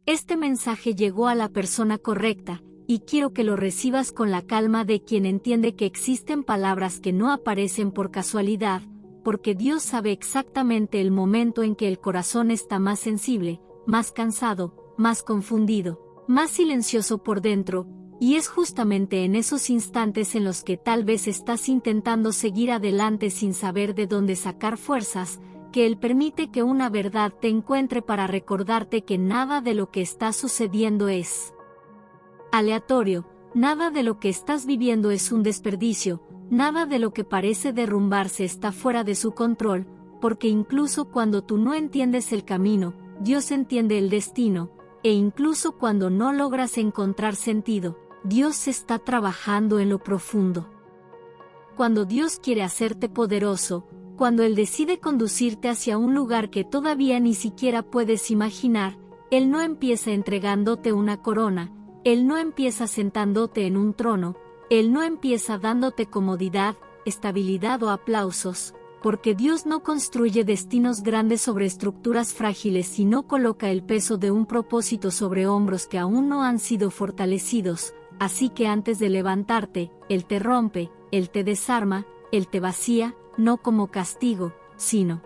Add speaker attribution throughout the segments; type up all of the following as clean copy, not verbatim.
Speaker 1: Este mensaje llegó a la persona correcta, y quiero que lo recibas con la calma de quien entiende que existen palabras que no aparecen por casualidad, porque Dios sabe exactamente el momento en que el corazón está más sensible, más cansado, más confundido, más silencioso por dentro, y es justamente en esos instantes en los que tal vez estás intentando seguir adelante sin saber de dónde sacar fuerzas, que Él permite que una verdad te encuentre para recordarte que nada de lo que está sucediendo es aleatorio, nada de lo que estás viviendo es un desperdicio, nada de lo que parece derrumbarse está fuera de su control, porque incluso cuando tú no entiendes el camino, Dios entiende el destino, e incluso cuando no logras encontrar sentido, Dios está trabajando en lo profundo. Cuando Dios quiere hacerte poderoso, cuando Él decide conducirte hacia un lugar que todavía ni siquiera puedes imaginar, Él no empieza entregándote una corona, Él no empieza sentándote en un trono, Él no empieza dándote comodidad, estabilidad o aplausos, porque Dios no construye destinos grandes sobre estructuras frágiles y no coloca el peso de un propósito sobre hombros que aún no han sido fortalecidos, así que antes de levantarte, Él te rompe, Él te desarma, Él te vacía, no como castigo, sino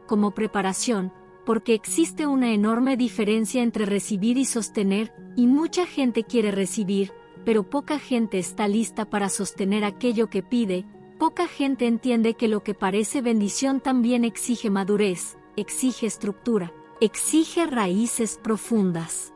Speaker 1: como preparación, porque existe una enorme diferencia entre recibir y sostener, y mucha gente quiere recibir, pero poca gente está lista para sostener aquello que pide, poca gente entiende que lo que parece bendición también exige madurez, exige estructura, exige raíces profundas.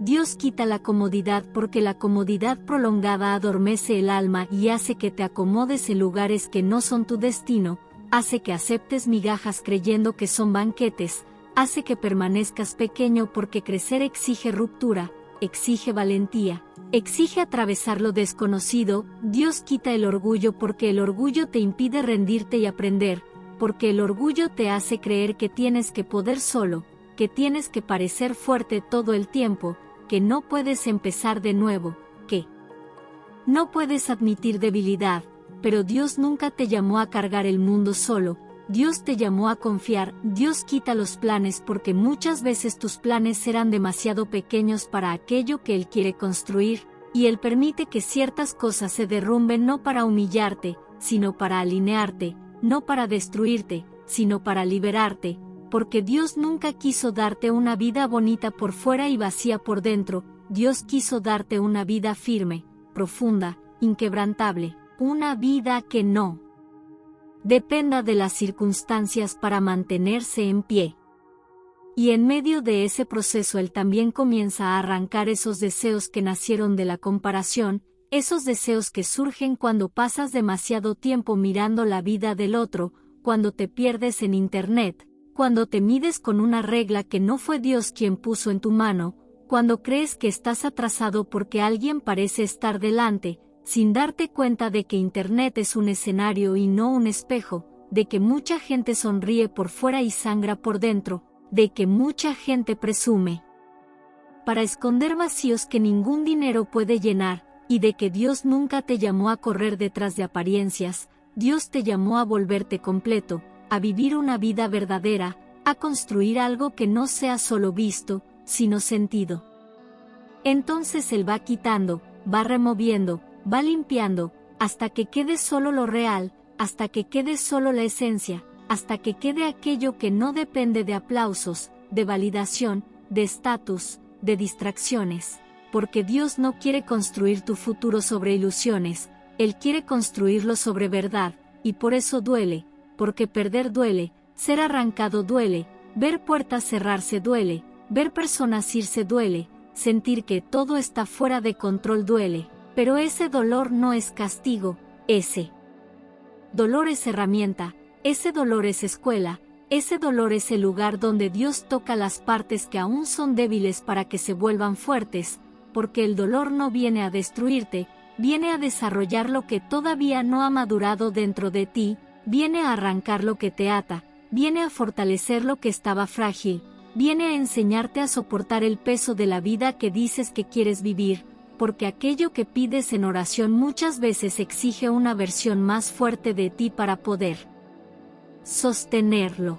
Speaker 1: Dios quita la comodidad porque la comodidad prolongada adormece el alma y hace que te acomodes en lugares que no son tu destino, hace que aceptes migajas creyendo que son banquetes, hace que permanezcas pequeño porque crecer exige ruptura, exige valentía, exige atravesar lo desconocido. Dios quita el orgullo porque el orgullo te impide rendirte y aprender, porque el orgullo te hace creer que tienes que poder solo, que tienes que parecer fuerte todo el tiempo, que no puedes empezar de nuevo, que no puedes admitir debilidad, pero Dios nunca te llamó a cargar el mundo solo, Dios te llamó a confiar. Dios quita los planes porque muchas veces tus planes serán demasiado pequeños para aquello que Él quiere construir, y Él permite que ciertas cosas se derrumben no para humillarte, sino para alinearte, no para destruirte, sino para liberarte, porque Dios nunca quiso darte una vida bonita por fuera y vacía por dentro, Dios quiso darte una vida firme, profunda, inquebrantable, una vida que no dependa de las circunstancias para mantenerse en pie. Y en medio de ese proceso Él también comienza a arrancar esos deseos que nacieron de la comparación, esos deseos que surgen cuando pasas demasiado tiempo mirando la vida del otro, cuando te pierdes en Internet, cuando te mides con una regla que no fue Dios quien puso en tu mano, cuando crees que estás atrasado porque alguien parece estar delante, sin darte cuenta de que Internet es un escenario y no un espejo, de que mucha gente sonríe por fuera y sangra por dentro, de que mucha gente presume para esconder vacíos que ningún dinero puede llenar, y de que Dios nunca te llamó a correr detrás de apariencias, Dios te llamó a volverte completo, a vivir una vida verdadera, a construir algo que no sea solo visto, sino sentido. Entonces Él va quitando, va removiendo, va limpiando, hasta que quede solo lo real, hasta que quede solo la esencia, hasta que quede aquello que no depende de aplausos, de validación, de estatus, de distracciones, porque Dios no quiere construir tu futuro sobre ilusiones, Él quiere construirlo sobre verdad, y por eso duele, porque perder duele, ser arrancado duele, ver puertas cerrarse duele, ver personas irse duele, sentir que todo está fuera de control duele, pero ese dolor no es castigo, ese dolor es herramienta, ese dolor es escuela, ese dolor es el lugar donde Dios toca las partes que aún son débiles para que se vuelvan fuertes, porque el dolor no viene a destruirte, viene a desarrollar lo que todavía no ha madurado dentro de ti, viene a arrancar lo que te ata, viene a fortalecer lo que estaba frágil, viene a enseñarte a soportar el peso de la vida que dices que quieres vivir, porque aquello que pides en oración muchas veces exige una versión más fuerte de ti para poder sostenerlo.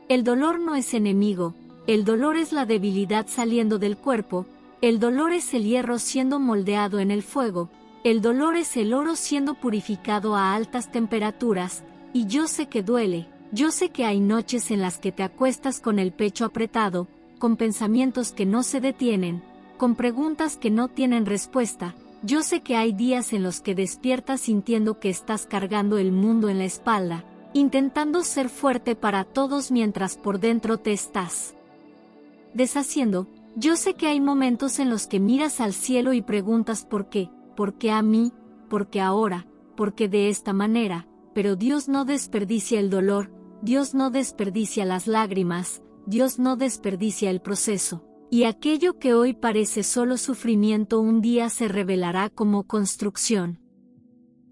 Speaker 1: El dolor no es enemigo, el dolor es la debilidad saliendo del cuerpo, el dolor es el hierro siendo moldeado en el fuego, el dolor es el oro siendo purificado a altas temperaturas, y yo sé que duele, yo sé que hay noches en las que te acuestas con el pecho apretado, con pensamientos que no se detienen, con preguntas que no tienen respuesta. Yo sé que hay días en los que despiertas sintiendo que estás cargando el mundo en la espalda, intentando ser fuerte para todos mientras por dentro te estás deshaciendo. Yo sé que hay momentos en los que miras al cielo y preguntas ¿por qué? ¿Por qué a mí? ¿Por qué ahora? ¿Por qué de esta manera? Pero Dios no desperdicia el dolor, Dios no desperdicia las lágrimas, Dios no desperdicia el proceso. Y aquello que hoy parece solo sufrimiento un día se revelará como construcción.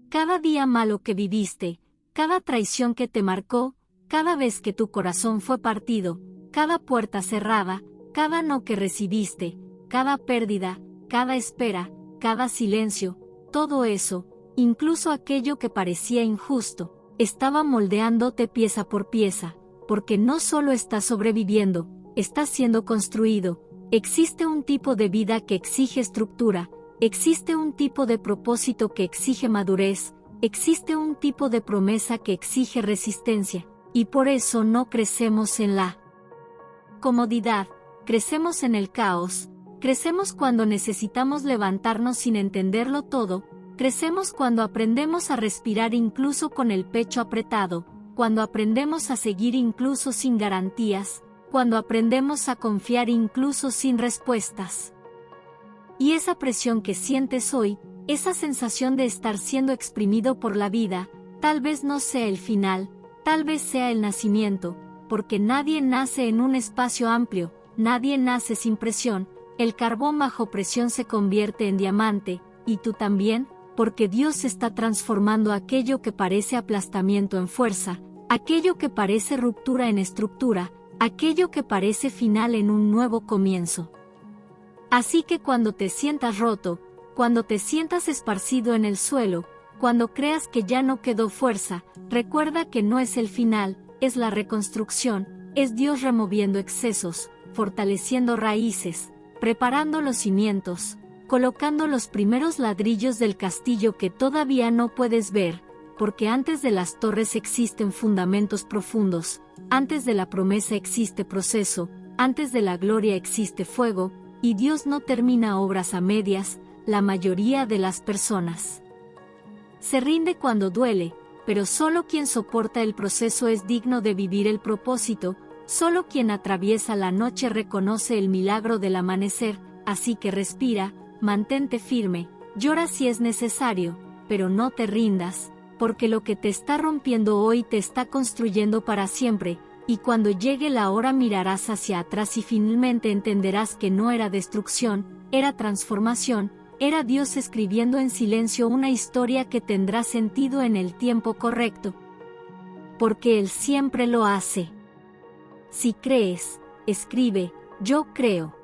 Speaker 1: Cada día malo que viviste, cada traición que te marcó, cada vez que tu corazón fue partido, cada puerta cerrada, cada no que recibiste, cada pérdida, cada espera, cada silencio, todo eso, incluso aquello que parecía injusto, estaba moldeándote pieza por pieza, porque no solo estás sobreviviendo, estás siendo construido. Existe un tipo de vida que exige estructura, existe un tipo de propósito que exige madurez, existe un tipo de promesa que exige resistencia, y por eso no crecemos en la comodidad, crecemos en el caos, crecemos cuando necesitamos levantarnos sin entenderlo todo, crecemos cuando aprendemos a respirar incluso con el pecho apretado, cuando aprendemos a seguir incluso sin garantías, cuando aprendemos a confiar incluso sin respuestas. Y esa presión que sientes hoy, esa sensación de estar siendo exprimido por la vida, tal vez no sea el final, tal vez sea el nacimiento, porque nadie nace en un espacio amplio, nadie nace sin presión, el carbón bajo presión se convierte en diamante, y tú también, porque Dios está transformando aquello que parece aplastamiento en fuerza, aquello que parece ruptura en estructura, aquello que parece final en un nuevo comienzo. Así que cuando te sientas roto, cuando te sientas esparcido en el suelo, cuando creas que ya no quedó fuerza, recuerda que no es el final, es la reconstrucción, es Dios removiendo excesos, fortaleciendo raíces, preparando los cimientos, colocando los primeros ladrillos del castillo que todavía no puedes ver, porque antes de las torres existen fundamentos profundos, antes de la promesa existe proceso, antes de la gloria existe fuego, y Dios no termina obras a medias. La mayoría de las personas se rinde cuando duele, pero solo quien soporta el proceso es digno de vivir el propósito, solo quien atraviesa la noche reconoce el milagro del amanecer, así que respira, mantente firme, llora si es necesario, pero no te rindas, porque lo que te está rompiendo hoy te está construyendo para siempre, y cuando llegue la hora mirarás hacia atrás y finalmente entenderás que no era destrucción, era transformación, era Dios escribiendo en silencio una historia que tendrá sentido en el tiempo correcto. Porque Él siempre lo hace. Si crees, escribe, yo creo.